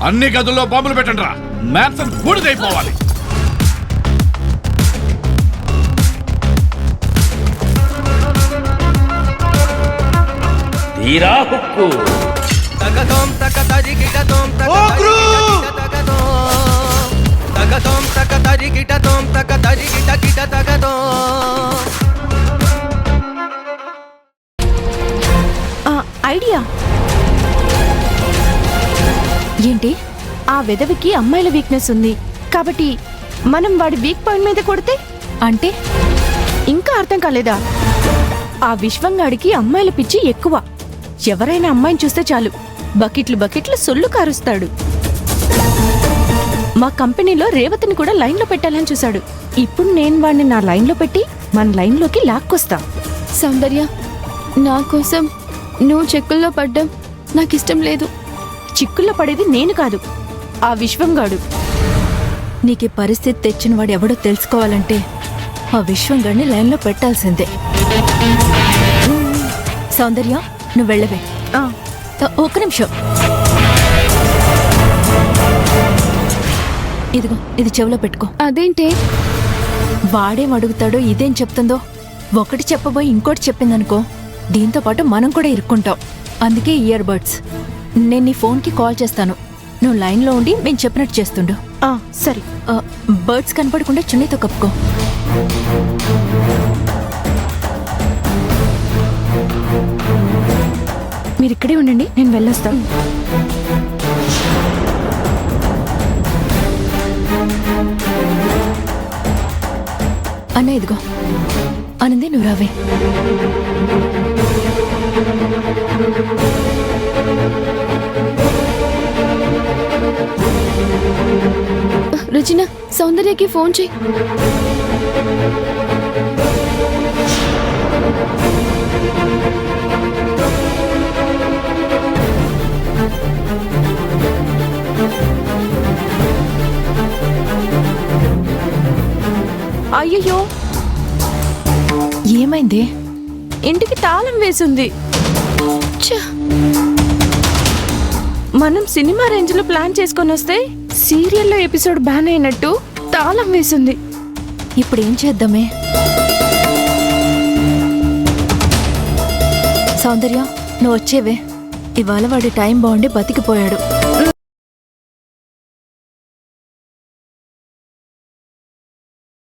అన్ని గదుల్లో బాంబులు పెట్టండి రా. మ్యాన్సన్ బూడిదైపోవాలి. తీరా హుక్కు. ఐడియా ఏంటి? ఆ వెదవికి అమ్మాయిల వీక్నెస్ ఉంది కాబట్టి మనం వాడి వీక్ పాయింట్ మీద కొడితే అంటే ఇంకా అర్థం కాలేదా? ఆ విశ్వంగాడికి అమ్మాయిల పిచ్చి ఎక్కువ. ఎవరైనా అమ్మాయిని చూస్తే చాలు బకెట్లు బకెట్లు సొల్లు కారుస్తాడు. మా కంపెనీలో రేవతిని కూడా లైన్లో పెట్టాలని చూశాడు. ఇప్పుడు నేను వాడిని నా లైన్లో పెట్టి మన లైన్లోకి లాక్కొస్తా. సౌందర్య, నా కోసం నువ్వు చెక్కుల్లో పడ్డం నాకిష్టం లేదు. చిక్కుల్లో పడేది నేను కాదు, ఆ విశ్వంగాడు. నీకు పరిస్థితి తెచ్చిన వాడు ఎవడో తెలుసుకోవాలంటే ఆ విశ్వంగాడిని లైన్లో పెట్టాల్సిందే. సౌందర్య, నువ్వు వెళ్ళవే. ఒక్క నిమిషం. ఇదిగో, ఇది చెవిలో పెట్టుకో. అదేంటే? వాడేం అడుగుతాడో ఇదేం చెప్తుందో ఒకటి చెప్పబోయి ఇంకోటి చెప్పిందనుకో, దీంతో పాటు మనం కూడా ఇరుక్కుంటాం. అందుకే ఇయర్ బడ్స్. నేను నీ ఫోన్కి కాల్ చేస్తాను, నువ్వు లైన్లో ఉండి మేము చెప్పినట్టు చేస్తుండు. సరే. బర్డ్స్ కనపడకుండా చున్నీతో కప్పుకో. మీరు ఇక్కడే ఉండండి, నేను వెళ్ళొస్తాను. అన్న ఇదిగో, ఆనంది నువ్వు రావే. రచన, సౌందర్యకి ఫోన్ చెయ్యి. అయ్యయ్యో, ఏమైంది? ఇంటికి తాళం వేసింది. మనం సినిమా రేంజ్ లో ప్లాన్ చేసుకొని వస్తే సీరియల్లో ఎపిసోడ్ బ్యాన్ అయినట్టు తాళం వేసింది. ఇప్పుడు ఏం చేద్దామే? సౌందర్య, నువ్వు వచ్చేవే. ఇవాళ వాడి టైం బాగుండి బతికిపోయాడు.